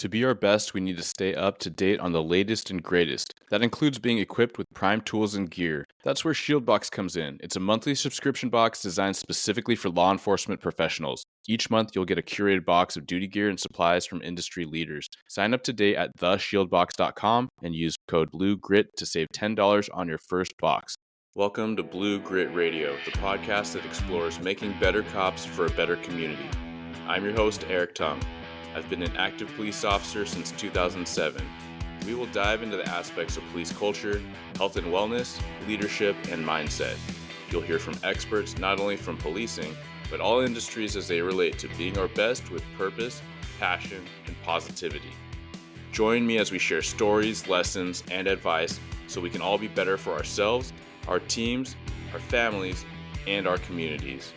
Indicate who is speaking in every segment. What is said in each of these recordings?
Speaker 1: To be our best, we need to stay up to date on the latest and greatest. That includes being equipped with prime tools and gear. That's where ShieldBox comes in. It's a monthly subscription box designed specifically for law enforcement professionals. Each month, you'll get a curated box of duty gear and supplies from industry leaders. Sign up today at theshieldbox.com and use code BLUEGRIT to save $10 on your first box. Welcome to Blue Grit Radio, the podcast that explores making better cops for a better community. I'm your host, Eric Tung. I've been an active police officer since 2007. We will dive into the aspects of police culture, health and wellness, leadership, and mindset. You'll hear from experts not only from policing, but all industries as they relate to being our best with purpose, passion, and positivity. Join me as we share stories, lessons, and advice so we can all be better for ourselves, our teams, our families, and our communities.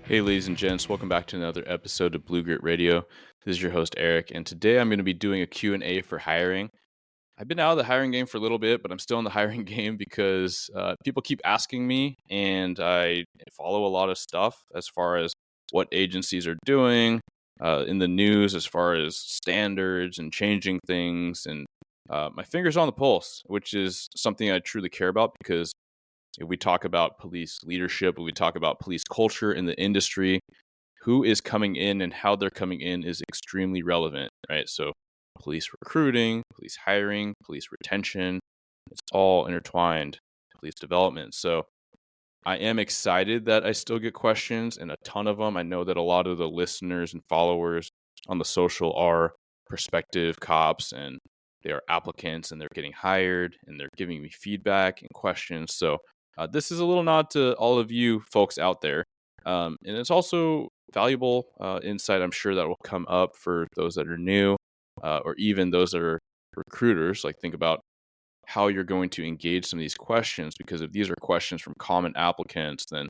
Speaker 1: Hey ladies and gents, welcome back to another episode of Blue Grit Radio. This is your host, Eric, and today I'm going to be doing a Q&A for hiring. I've been out of the hiring game for a little bit, but I'm still in the hiring game because people keep asking me, and I follow a lot of stuff as far as what agencies are doing in the news as far as standards and changing things, and my finger's on the pulse, which is something I truly care about because if we talk about police leadership, if we talk about police culture in the industry, who is coming in and how they're coming in is extremely relevant, right? So police recruiting, police hiring, police retention, it's all intertwined, police development. So I am excited that I still get questions and a ton of them. I know that a lot of the listeners and followers on the social are prospective cops and they are applicants and they're getting hired and they're giving me feedback and questions. So this is a little nod to all of you folks out there. And it's also valuable insight, I'm sure, that will come up for those that are new or even those that are recruiters. Like, think about how you're going to engage some of these questions, because if these are questions from common applicants, then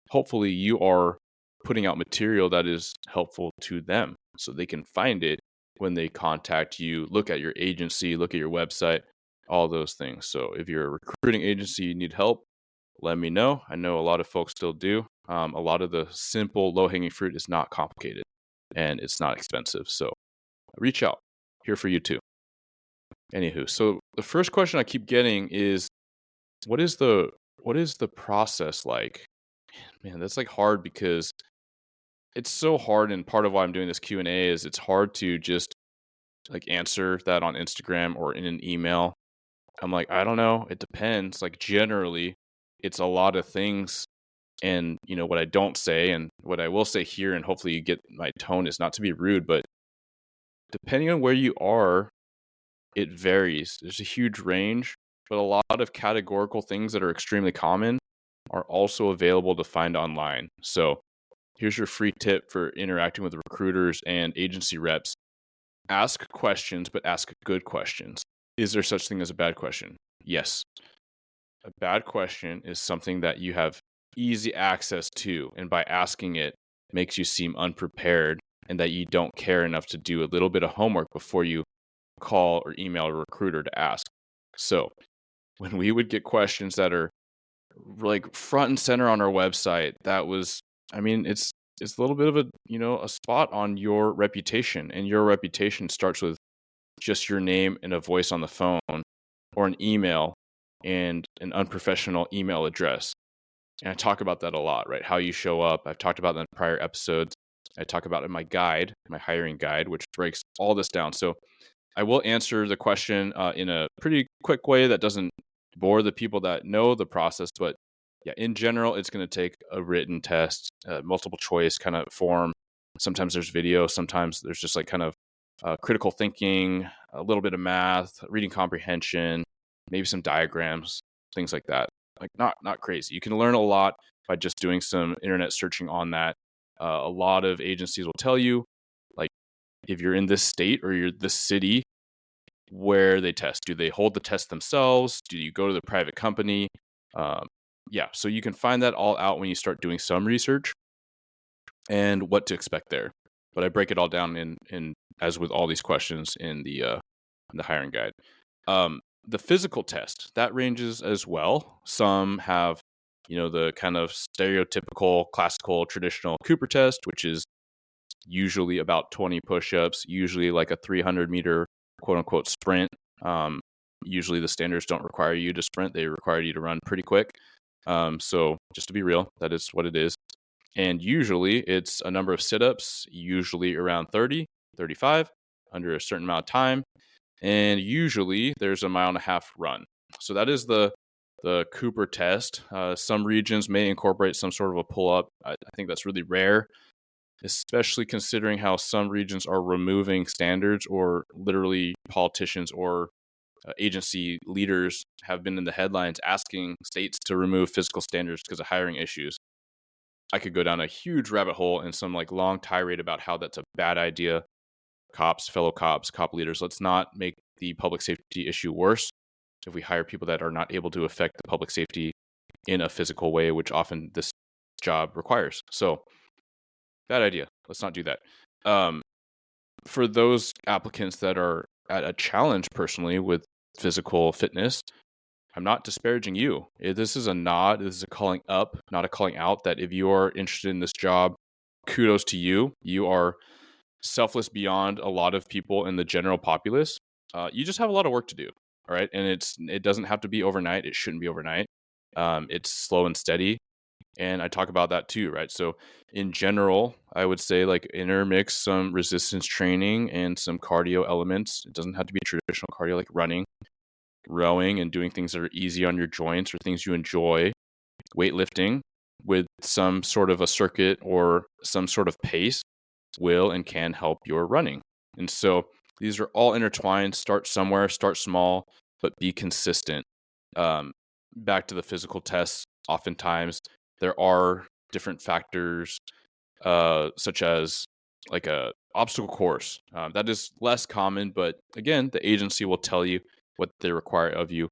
Speaker 1: hopefully you are putting out material that is helpful to them so they can find it when they contact you, look at your agency, look at your website, all those things. So if you're a recruiting agency, you need help, let me know. I know a lot of folks still do. A lot of the simple low-hanging fruit is not complicated and it's not expensive. So reach out. Here for you too. Anywho, so the first question I keep getting is, what is the process like? Man, that's like hard because it's so hard, and part of why I'm doing this Q&A is it's hard to just like answer that on Instagram or in an email. I'm like, I don't know. It depends. Like, generally, it's a lot of things. And, you know, what I don't say and what I will say here, and hopefully you get my tone, is not to be rude, but depending on where you are, it varies. There's a huge range, but a lot of categorical things that are extremely common are also available to find online. So here's your free tip for interacting with recruiters and agency reps. Ask questions, but ask good questions. Is there such thing as a bad question? Yes. A bad question is something that you have easy access to, and by asking it makes you seem unprepared and that you don't care enough to do a little bit of homework before you call or email a recruiter to ask. So when we would get questions that are like front and center on our website, that was, I mean, it's a little bit of a spot on your reputation, and your reputation starts with just your name and a voice on the phone or an email and an unprofessional email address. And I talk about that a lot, right? How you show up. I've talked about that in prior episodes. I talk about it in my guide, my hiring guide, which breaks all this down. So I will answer the question in a pretty quick way that doesn't bore the people that know the process. But yeah, in general, it's going to take a written test, multiple choice kind of form. Sometimes there's video. Sometimes there's just like kind of critical thinking, a little bit of math, reading comprehension, maybe some diagrams, things like that. Like not crazy. You can learn a lot by just doing some internet searching on that. A lot of agencies will tell you, like, if you're in this state or you're this city, where they test. Do they hold the test themselves? Do you go to the private company? So you can find that all out when you start doing some research and what to expect there. But I break it all down in as with all these questions in the hiring guide. The physical test, that ranges as well. Some have, the kind of stereotypical, classical, traditional Cooper test, which is usually about 20 push-ups, usually like a 300-meter quote-unquote sprint. Usually the standards don't require you to sprint. They require you to run pretty quick. So just to be real, that is what it is. And usually it's a number of sit-ups, usually around 30, 35, under a certain amount of time. And usually there's a 1.5 mile run. So that is the Cooper test. Some regions may incorporate some sort of a pull-up. I think that's really rare, especially considering how some regions are removing standards, or literally politicians or agency leaders have been in the headlines asking states to remove physical standards because of hiring issues. I could go down a huge rabbit hole in some like long tirade about how that's a bad idea. Cops, fellow cops, cop leaders, let's not make the public safety issue worse if we hire people that are not able to affect the public safety in a physical way, which often this job requires. So, bad idea. Let's not do that. For those applicants that are at a challenge personally with physical fitness, I'm not disparaging you. This is a nod. This is a calling up, not a calling out, that if you are interested in this job, kudos to you. You are selfless beyond a lot of people in the general populace. You just have a lot of work to do. All right. And it doesn't have to be overnight. It shouldn't be overnight. It's slow and steady. And I talk about that too, right? So in general, I would say like intermix some resistance training and some cardio elements. It doesn't have to be traditional cardio like running, rowing, and doing things that are easy on your joints or things you enjoy. Weightlifting with some sort of a circuit or some sort of pace will and can help your running. And so these are all intertwined. Start somewhere, start small, but be consistent. Back to the physical tests, oftentimes there are different factors, such as like a obstacle course. That is less common, but again, the agency will tell you what they require of you.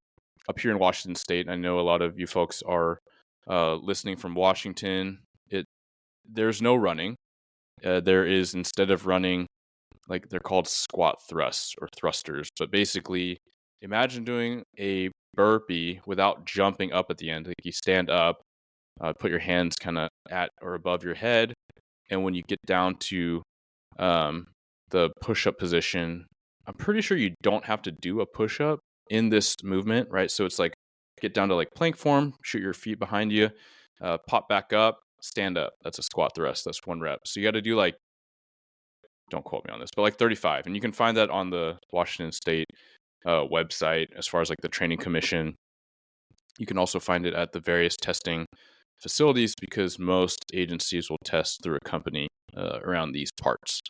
Speaker 1: Up here in Washington State, I know a lot of you folks are listening from Washington. There's no running. There is, instead of running, like they're called squat thrusts or thrusters. But basically, imagine doing a burpee without jumping up at the end. Like you stand up, put your hands kind of at or above your head, and when you get down to the push-up position, I'm pretty sure you don't have to do a push-up in this movement, right? So it's like get down to like plank form, shoot your feet behind you, pop back up, stand up. That's a squat thrust. That's 1 rep. So you got to do like, don't quote me on this, but like 35. And you can find that on the Washington State website as far as like the training commission. You can also find it at the various testing facilities because most agencies will test through a company around these parts.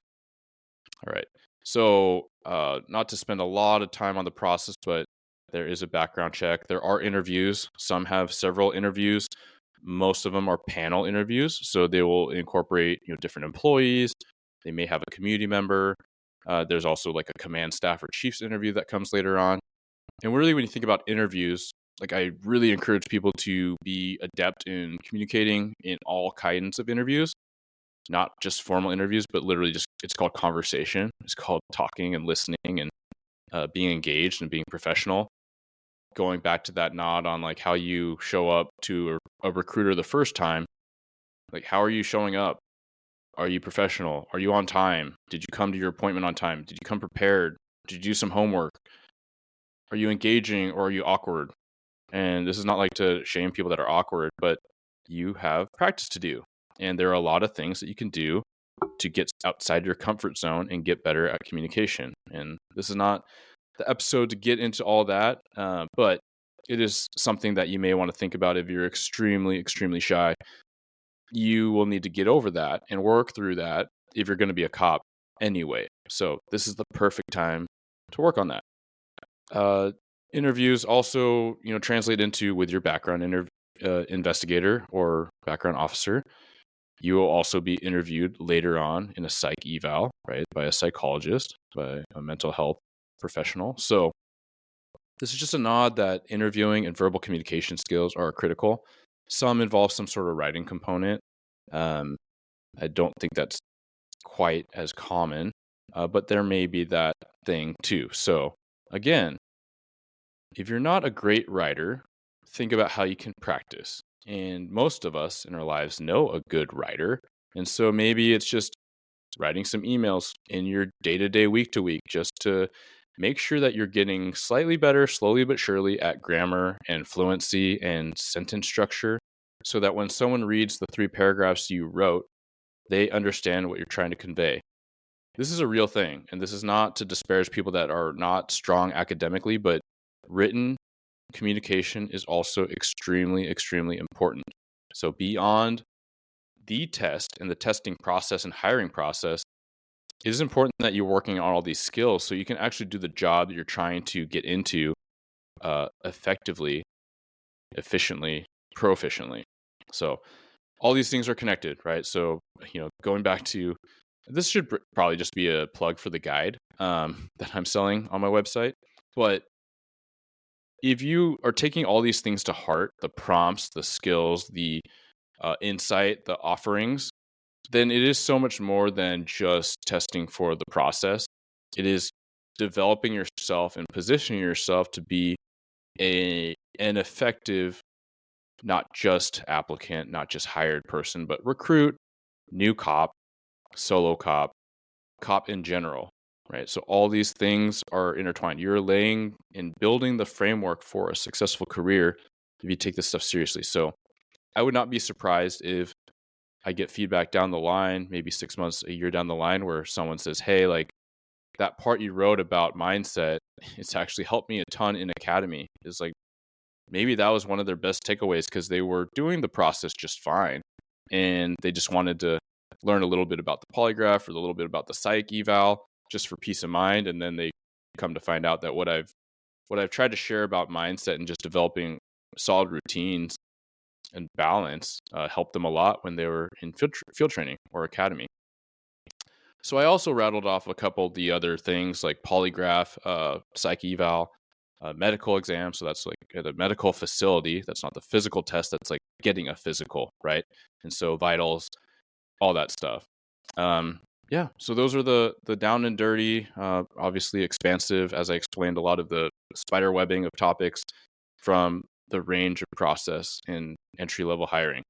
Speaker 1: All right. So not to spend a lot of time on the process, but there is a background check. There are interviews. Some have several interviews. Most of them are panel interviews. So they will incorporate different employees. They may have a community member. There's also like a command staff or chief's interview that comes later on. And really, when you think about interviews, like I really encourage people to be adept in communicating in all kinds of interviews, not just formal interviews, but literally just, it's called conversation. It's called talking and listening and being engaged and being professional. Going back to that nod on like how you show up to a recruiter the first time, like how are you showing up? Are you professional? Are you on time? Did you come to your appointment on time? Did you come prepared? Did you do some homework? Are you engaging or are you awkward? And this is not like to shame people that are awkward, but you have practice to do. And there are a lot of things that you can do to get outside your comfort zone and get better at communication. And this is not the episode to get into all that, but it is something that you may want to think about if you're extremely, extremely shy. You will need to get over that and work through that if you're going to be a cop anyway. So this is the perfect time to work on that. Interviews also, translate into with your background investigator or background officer. You will also be interviewed later on in a psych eval, right, by a psychologist, by a mental health professional. So this is just a nod that interviewing and verbal communication skills are critical. Some involve some sort of writing component. I don't think that's quite as common, but there may be that thing too. So again, if you're not a great writer, think about how you can practice. And most of us in our lives know a good writer. And so maybe it's just writing some emails in your day-to-day, week-to-week, just to make sure that you're getting slightly better, slowly but surely, at grammar and fluency and sentence structure, so that when someone reads the 3 paragraphs you wrote, they understand what you're trying to convey. This is a real thing, and this is not to disparage people that are not strong academically, but written communication is also extremely, extremely important. So beyond the test and the testing process and hiring process, it is important that you're working on all these skills so you can actually do the job that you're trying to get into effectively, efficiently, proficiently. So all these things are connected, right? So, going back to this should probably just be a plug for the guide that I'm selling on my website. But if you are taking all these things to heart, the prompts, the skills, the insight, the offerings, then it is so much more than just testing for the process. It is developing yourself and positioning yourself to be an effective, not just applicant, not just hired person, but recruit, new cop, solo cop, cop in general, right? So all these things are intertwined. You're laying and building the framework for a successful career if you take this stuff seriously. So I would not be surprised if I get feedback down the line, maybe 6 months, a year down the line, where someone says, hey, like that part you wrote about mindset, it's actually helped me a ton in academy. It's like, maybe that was one of their best takeaways because they were doing the process just fine. And they just wanted to learn a little bit about the polygraph or a little bit about the psych eval just for peace of mind. And then they come to find out that what I've tried to share about mindset and just developing solid routines and balance helped them a lot when they were in field training or academy. So I also rattled off a couple of the other things like polygraph, psych eval, medical exam. So that's like at a medical facility. That's not the physical test. That's like getting a physical, right? And so vitals, all that stuff. Yeah. So those are the down and dirty, obviously expansive, as I explained, a lot of the spider webbing of topics from the range of process in entry level hiring.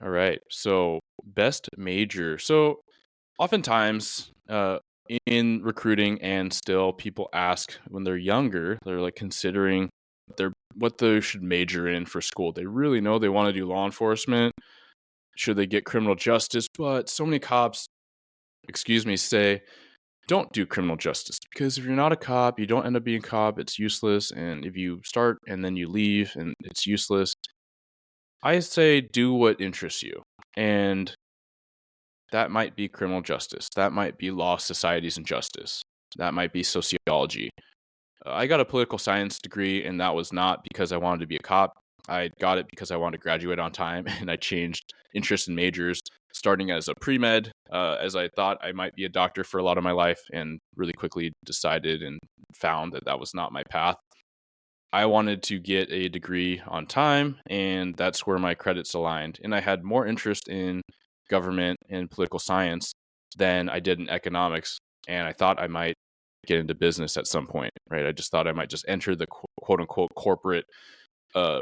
Speaker 1: All right. So best major. So oftentimes in recruiting and still people ask when they're younger, they're like considering what they should major in for school. They really know they want to do law enforcement. Should they get criminal justice? But so many cops, say, don't do criminal justice because if you're not a cop, you don't end up being a cop. It's useless. And if you start and then you leave and it's useless, I say do what interests you. And that might be criminal justice. That might be law, societies, and justice. That might be sociology. I got a political science degree, and that was not because I wanted to be a cop. I got it because I wanted to graduate on time, and I changed interest and majors, starting as a pre-med, as I thought I might be a doctor for a lot of my life, and really quickly decided and found that that was not my path. I wanted to get a degree on time, and that's where my credits aligned. And I had more interest in government and political science than I did in economics. And I thought I might get into business at some point, right? I just thought I might just enter the quote unquote corporate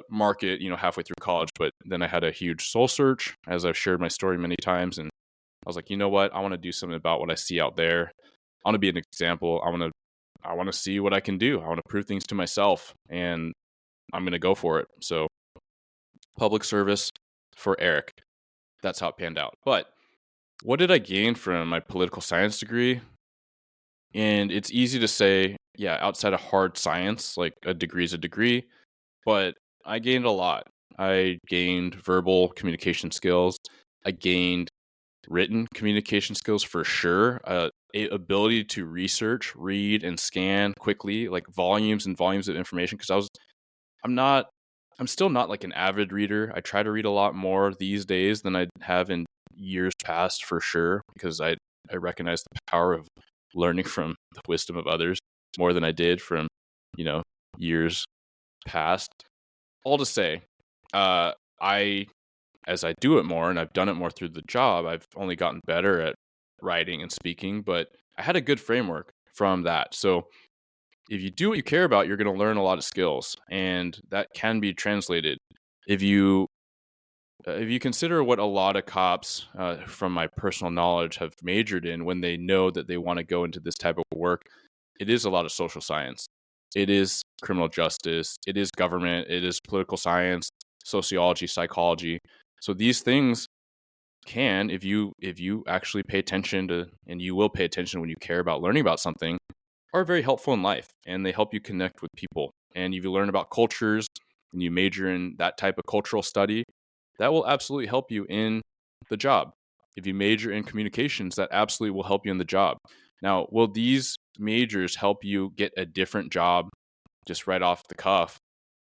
Speaker 1: market, halfway through college. But then I had a huge soul search, as I've shared my story many times. And I was like, you know what? I want to do something about what I see out there. I want to be an example. I want to see what I can do. I want to prove things to myself, and I'm going to go for it. So public service for Eric. That's how it panned out. But what did I gain from my political science degree? And it's easy to say, yeah, outside of hard science, like a degree is a degree, but I gained a lot. I gained verbal communication skills. I gained written communication skills for sure. Ability to research, read, and scan quickly, like volumes and volumes of information. Because I'm still not like an avid reader. I try to read a lot more these days than I have in years past, for sure, because I recognize the power of learning from the wisdom of others more than I did from, years past. All to say, as I do it more, and I've done it more through the job, I've only gotten better at writing and speaking, but I had a good framework from that. So if you do what you care about, you're going to learn a lot of skills, and that can be translated. If you If you consider what a lot of cops, from my personal knowledge, have majored in when they know that they want to go into this type of work, it is a lot of social science. It is criminal justice. It is government. It is political science, sociology, psychology. So these things can, if you actually pay attention to, and you will pay attention when you care about learning about something, are very helpful in life, and they help you connect with people. And if you learn about cultures and you major in that type of cultural study, that will absolutely help you in the job. If you major in communications, that absolutely will help you in the job. Now, will these majors help you get a different job just right off the cuff?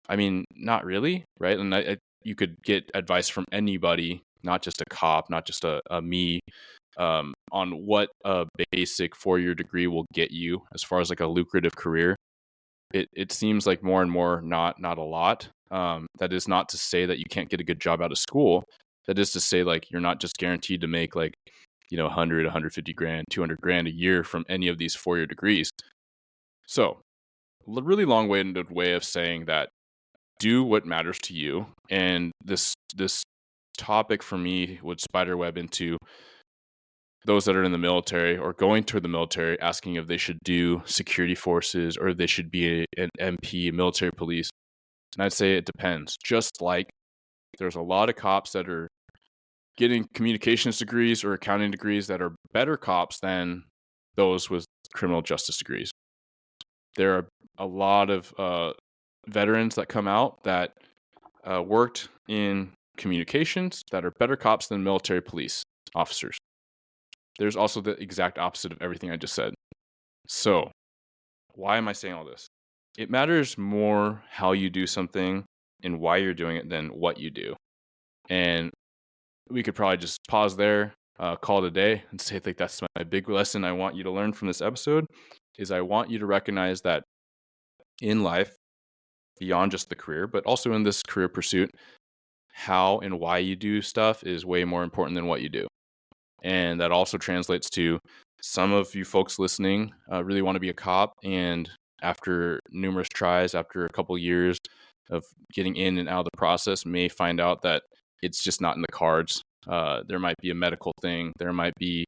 Speaker 1: I mean, not really, right? And you could get advice from anybody, not just a cop, not just a me, on what a basic 4-year degree will get you as far as like a lucrative career. It seems like more and more not a lot. That is not to say that you can't get a good job out of school. That is to say, like, you're not just guaranteed to make, like, 100, 150 grand, 200 grand a year from any of these 4-year degrees. So, really long-winded way of saying that do what matters to you. And this topic for me would spiderweb into those that are in the military or going to the military, asking if they should do security forces or they should be an MP, military police. And I'd say it depends. Just like there's a lot of cops that are getting communications degrees or accounting degrees that are better cops than those with criminal justice degrees. There are a lot of veterans that come out that worked in communications that are better cops than military police officers. There's also the exact opposite of everything I just said. So, why am I saying all this? It matters more how you do something and why you're doing it than what you do. And we could probably just pause there, call it a day, and say, like, that's my big lesson I want you to learn from this episode, is I want you to recognize that in life, beyond just the career, but also in this career pursuit, how and why you do stuff is way more important than what you do. And that also translates to some of you folks listening really want to be a cop. And after numerous tries, after a couple years of getting in and out of the process, may find out that it's just not in the cards. There might be a medical thing. There might be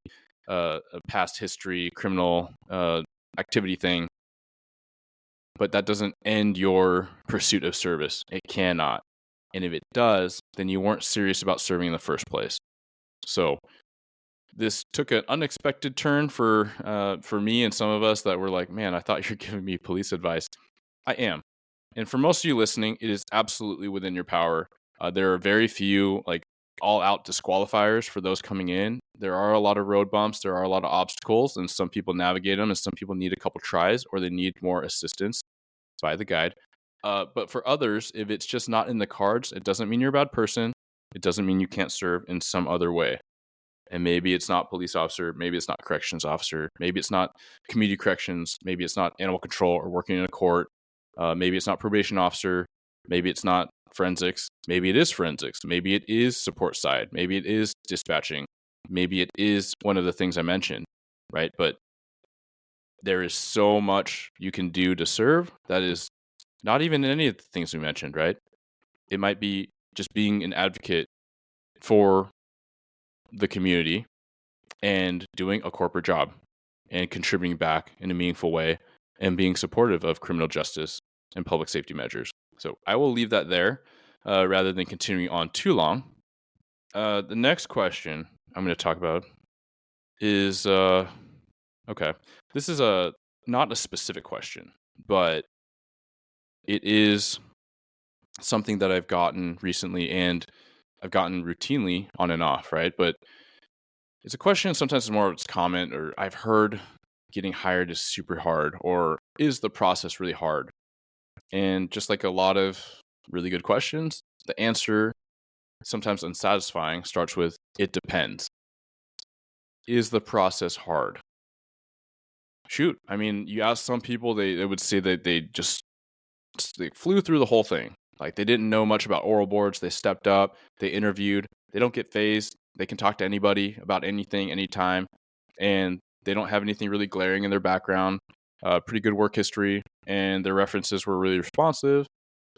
Speaker 1: a past history, criminal activity thing. But that doesn't end your pursuit of service. It cannot. And if it does, then you weren't serious about serving in the first place. So this took an unexpected turn for me and some of us that were like, man, I thought you're giving me police advice. I am. And for most of you listening, it is absolutely within your power. There are very few like all out disqualifiers for those coming in. There are a lot of road bumps. There are a lot of obstacles, and some people navigate them, and some people need a couple tries or they need more assistance by the guide. But for others, if it's just not in the cards, it doesn't mean you're a bad person. It doesn't mean you can't serve in some other way. And maybe it's not police officer, maybe it's not corrections officer, maybe it's not community corrections, maybe it's not animal control or working in a court, maybe it's not probation officer, maybe it's not forensics, maybe it is forensics, maybe it is support side, maybe it is dispatching, maybe it is one of the things I mentioned, right? But there is so much you can do to serve that is not even any of the things we mentioned, right? It might be just being an advocate for the community and doing a corporate job and contributing back in a meaningful way and being supportive of criminal justice and public safety measures. So I will leave that there rather than continuing on too long. The next question I'm going to talk about is okay. This is not a specific question, but it is something that I've gotten recently and I've gotten routinely on and off, right? But it's a question, sometimes it's more of a comment, or I've heard getting hired is super hard, or is the process really hard? And just like a lot of really good questions, the answer, sometimes unsatisfying, starts with, it depends. Is the process hard? Shoot, I mean, you ask some people, they would say that they flew through the whole thing. Like, they didn't know much about oral boards. They stepped up, they interviewed, they don't get phased. They can talk to anybody about anything, anytime, and they don't have anything really glaring in their background. Pretty good work history, and their references were really responsive,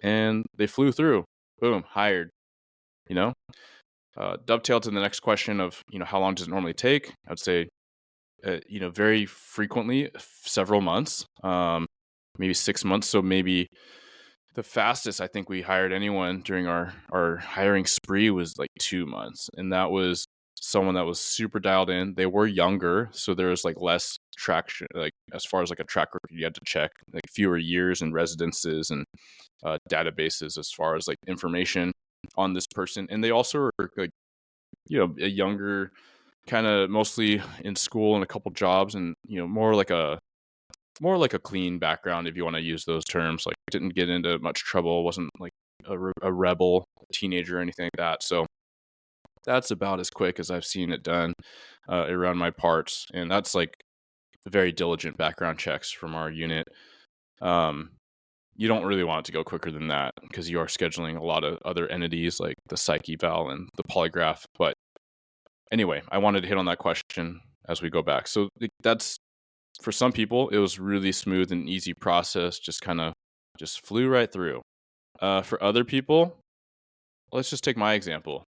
Speaker 1: and they flew through. Boom, hired. you know. Dovetail to the next question of, how long does it normally take? I would say, very frequently, several months, maybe 6 months. So maybe the fastest I think we hired anyone during our hiring spree was like 2 months. And that was someone that was super dialed in. They were younger, so there was like less traction, like as far as like a track record you had to check, like fewer years and residences and databases as far as like information on this person. And they also were like, a younger, kind of mostly in school and a couple jobs, and more like a clean background, if you want to use those terms. Like, didn't get into much trouble, wasn't like a rebel, a teenager, or anything like that. So that's about as quick as I've seen it done around my parts, and that's like very diligent background checks from our unit. You don't really want it to go quicker than that because you are scheduling a lot of other entities like the psych eval and the polygraph. But anyway, I wanted to hit on that question as we go back. So that's, for some people, it was really smooth and easy process, just flew right through. For other people, let's just take my example.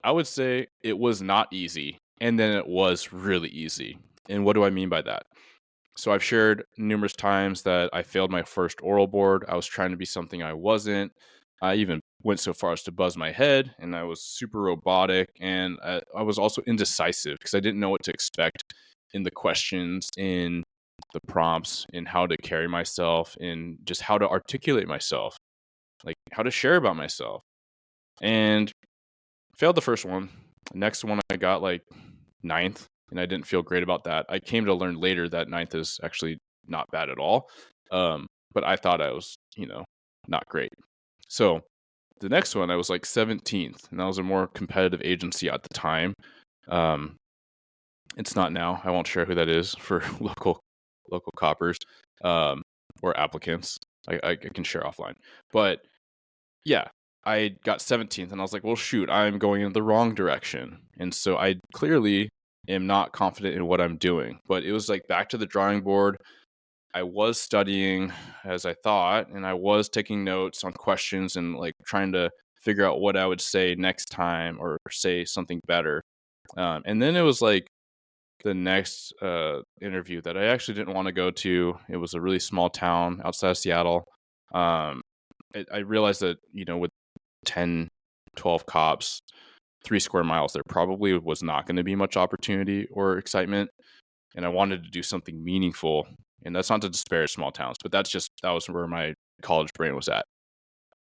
Speaker 1: I would say it was not easy, and then it was really easy. And what do I mean by that? So I've shared numerous times that I failed my first oral board. I was trying to be something I wasn't. I even went so far as to buzz my head, and I was super robotic, and I was also indecisive because I didn't know what to expect in the questions, in the prompts, in how to carry myself, in just how to articulate myself, like how to share about myself. And failed the first one. Next one I got like ninth, and I didn't feel great about that. I came to learn later that ninth is actually not bad at all. But I thought I was, not great. So the next one I was like 17th, and that was a more competitive agency at the time. It's not now. I won't share who that is for local coppers or applicants. I can share offline. But yeah, I got 17th, and I was like, well, shoot, I'm going in the wrong direction. And so I clearly am not confident in what I'm doing. But it was like back to the drawing board. I was studying as I thought, and I was taking notes on questions and like trying to figure out what I would say next time or say something better. And then it was like the next interview that I actually didn't want to go to. It was a really small town outside of Seattle. I realized that, with 10, 12 cops, 3 square miles, there probably was not going to be much opportunity or excitement. And I wanted to do something meaningful. And that's not to disparage small towns, but that was where my college brain was at.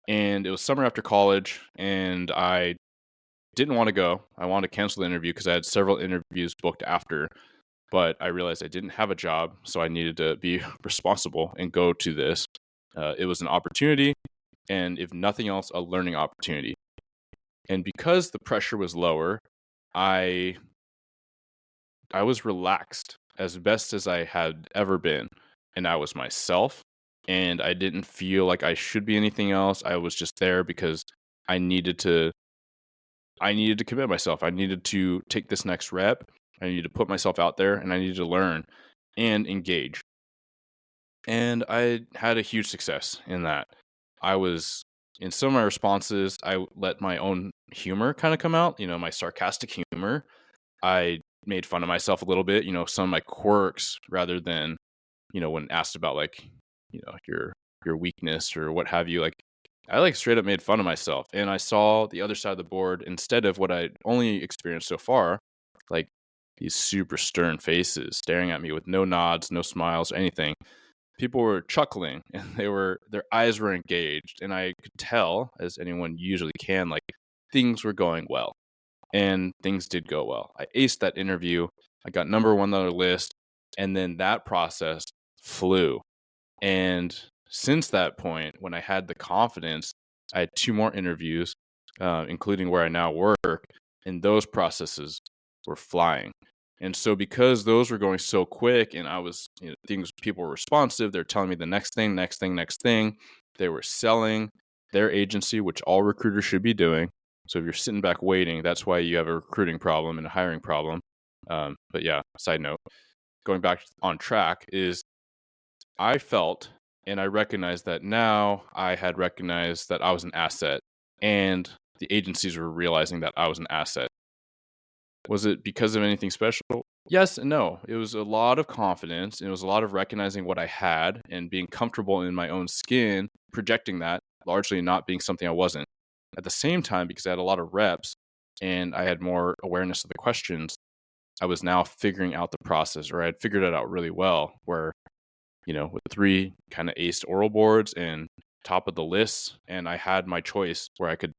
Speaker 1: And it was summer after college, and I didn't want to go. I wanted to cancel the interview because I had several interviews booked after, but I realized I didn't have a job, so I needed to be responsible and go to this. It was an opportunity, and if nothing else, a learning opportunity. And because the pressure was lower, I was relaxed as best as I had ever been, and I was myself, and I didn't feel like I should be anything else. I was just there because I needed to commit myself. I needed to take this next rep. I needed to put myself out there, and I needed to learn and engage. And I had a huge success in that. I was, in some of my responses, I let my own humor kind of come out, my sarcastic humor. I made fun of myself a little bit, some of my quirks, rather than, when asked about like, your weakness or what have you, like I like straight up made fun of myself, and I saw the other side of the board instead of what I'd only experienced so far, like these super stern faces staring at me with no nods, no smiles, or anything. People were chuckling, and their eyes were engaged, and I could tell, as anyone usually can, like things were going well. And things did go well. I aced that interview. I got number one on the list, and then that process flew. And since that point, when I had the confidence, I had 2 more interviews, including where I now work, and those processes were flying. And so because those were going so quick, and I was, people were responsive, they're telling me the next thing, next thing, next thing. They were selling their agency, which all recruiters should be doing. So if you're sitting back waiting, that's why you have a recruiting problem and a hiring problem. But yeah, side note, going back on track is I felt, and I recognized that now I had recognized that I was an asset, and the agencies were realizing that I was an asset. Was it because of anything special? Yes and no. It was a lot of confidence. It was a lot of recognizing what I had and being comfortable in my own skin, projecting that, largely not being something I wasn't. At the same time, because I had a lot of reps and I had more awareness of the questions, I was now figuring out the process, or I had figured it out really well, where, with 3 kind of aced oral boards and top of the list, and I had my choice where I could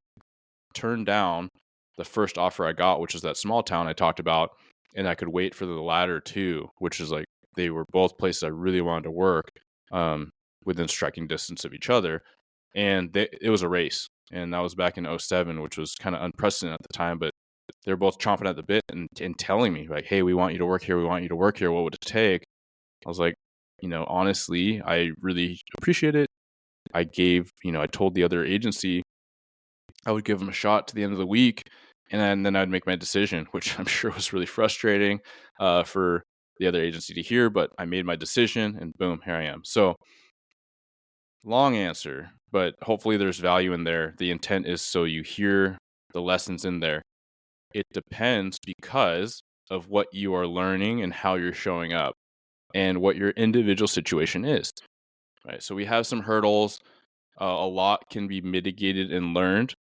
Speaker 1: turn down the first offer I got, which is that small town I talked about, and I could wait for the latter 2, which is like they were both places I really wanted to work, um, within striking distance of each other. And it was a race. And that was back in '07, which was kind of unprecedented at the time. But they're both chomping at the bit and telling me, like, hey, we want you to work here. We want you to work here. What would it take? I was like, honestly, I really appreciate it. I told the other agency I would give them a shot to the end of the week, and then I'd make my decision, which I'm sure was really frustrating for the other agency to hear. But I made my decision, and boom, here I am. So long answer, but hopefully there's value in there. The intent is so you hear the lessons in there. It depends because of what you are learning and how you're showing up and what your individual situation is. Right. So we have some hurdles. A lot can be mitigated and learned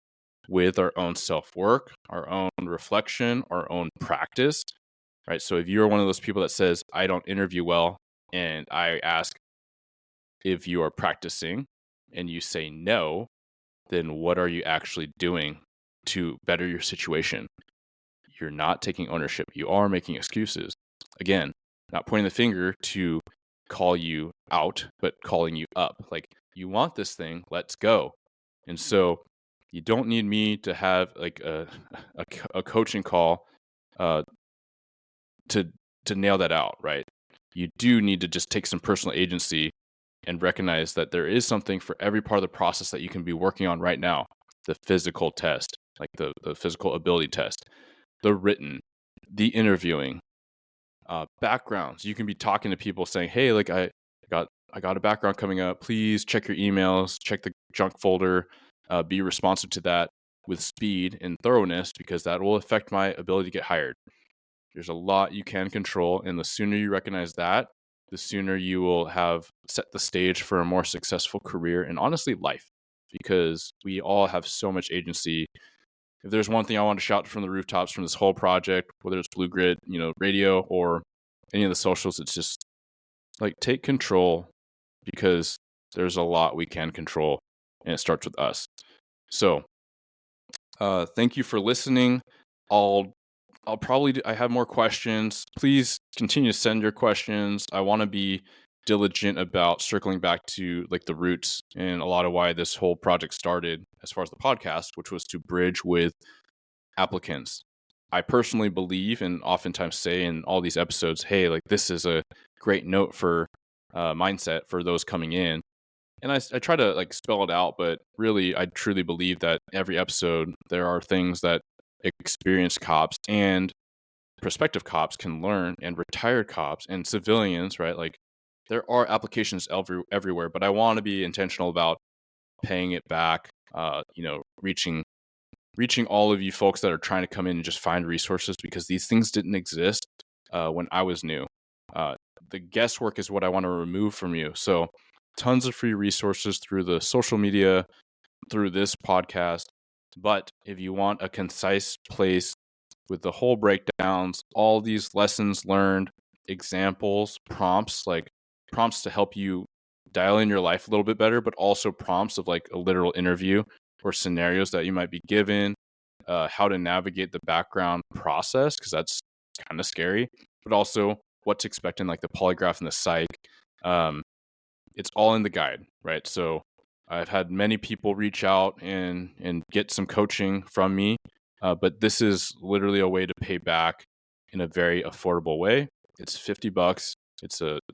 Speaker 1: with our own self-work, our own reflection, our own practice. Right. So if you're one of those people that says, I don't interview well, and I ask if you are practicing and you say no, then what are you actually doing to better your situation? You're not taking ownership. You are making excuses. Again, not pointing the finger to call you out, but calling you up. Like, you want this thing, let's go. And so you don't need me to have like a coaching call uh, to nail that out, right? You do need to just take some personal agency and recognize that there is something for every part of the process that you can be working on right now. The physical test, like the physical ability test, the written, the interviewing, backgrounds. You can be talking to people saying, hey, like I got a background coming up. Please check your emails, check the junk folder, be responsive to that with speed and thoroughness, because that will affect my ability to get hired. There's a lot you can control, and the sooner you recognize that, the sooner you will have set the stage for a more successful career and honestly life, because we all have so much agency. If there's one thing I want to shout from the rooftops from this whole project, whether it's Blue Grid, radio, or any of the socials, it's just like, take control, because there's a lot we can control, and it starts with us. So thank you for listening. I have more questions. Please continue to send your questions. I want to be diligent about circling back to like the roots and a lot of why this whole project started as far as the podcast, which was to bridge with applicants. I personally believe and oftentimes say in all these episodes, hey, like, this is a great note for mindset for those coming in. And I try to like spell it out, but really, I truly believe that every episode, there are things that experienced cops and prospective cops can learn, and retired cops and civilians, right? Like, there are applications everywhere, but I want to be intentional about paying it back, reaching all of you folks that are trying to come in and just find resources, because these things didn't exist when I was new. The guesswork is what I want to remove from you. So tons of free resources through the social media, through this podcast. But if you want a concise place with the whole breakdowns, all these lessons learned, examples, prompts to help you dial in your life a little bit better, but also prompts of like a literal interview or scenarios that you might be given, how to navigate the background process, because that's kind of scary, but also what to expect in like the polygraph and the psych. It's all in the guide, right? So I've had many people reach out and get some coaching from me, but this is literally a way to pay back in a very affordable way. It's $50.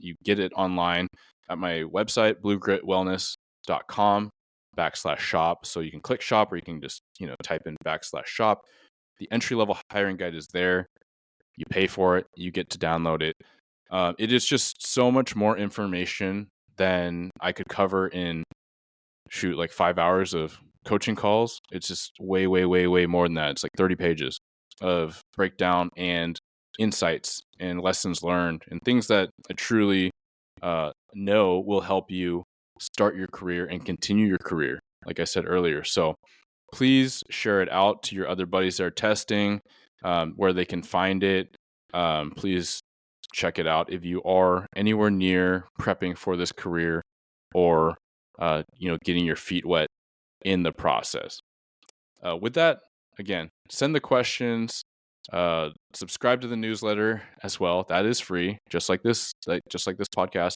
Speaker 1: You get it online at my website, bluegritwellness.com/shop. So you can click shop, or you can just, type in /shop. The entry-level hiring guide is there. You pay for it, you get to download it. It is just so much more information than I could cover in like 5 hours of coaching calls, it's just way, way, way, way more than that. It's like 30 pages of breakdown and insights and lessons learned and things that I truly know will help you start your career and continue your career, like I said earlier. So please share it out to your other buddies that are testing, where they can find it. Please check it out if you are anywhere near prepping for this career or getting your feet wet in the process. With that, again, send the questions. Subscribe to the newsletter as well. That is free, just like this podcast,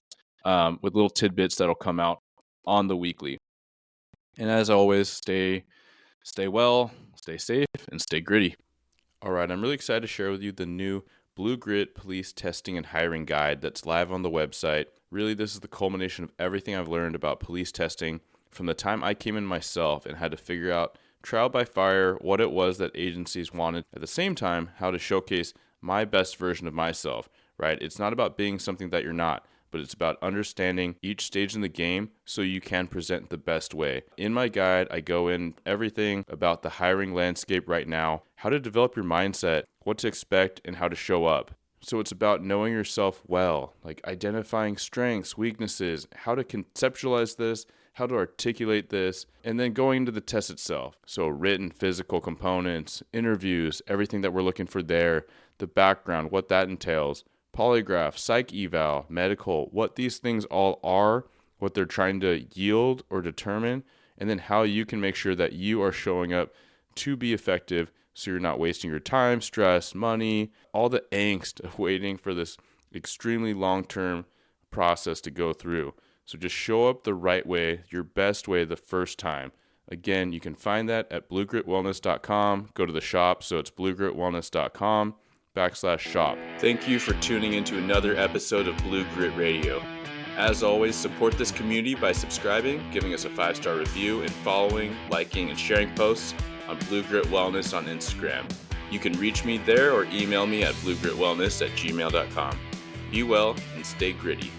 Speaker 1: with little tidbits that'll come out on the weekly. And as always, stay well, stay safe, and stay gritty. All right, I'm really excited to share with you the new Blue Grit Police Testing and Hiring Guide that's live on the website. Really, this is the culmination of everything I've learned about police testing from the time I came in myself and had to figure out trial by fire what it was that agencies wanted, at the same time how to showcase my best version of myself, right? It's not about being something that you're not, but it's about understanding each stage in the game so you can present the best way. In my guide, I go in everything about the hiring landscape right now, how to develop your mindset, what to expect, and how to show up. So it's about knowing yourself well, like identifying strengths, weaknesses, how to conceptualize this, how to articulate this, and then going into the test itself. So written, physical components, interviews, everything that we're looking for there, the background, what that entails, polygraph, psych eval, medical, what these things all are, what they're trying to yield or determine, and then how you can make sure that you are showing up to be effective so you're not wasting your time, stress, money, all the angst of waiting for this extremely long-term process to go through. So just show up the right way, your best way the first time. Again, you can find that at bluegritwellness.com. Go to the shop, so it's bluegritwellness.com/shop. Thank you for tuning into another episode of Blue Grit Radio. As always, support this community by subscribing, giving us a 5-star review, and following, liking, and sharing posts on Blue Grit Wellness on Instagram. You can reach me there or email me at bluegritwellness@gmail.com. Be well and stay gritty.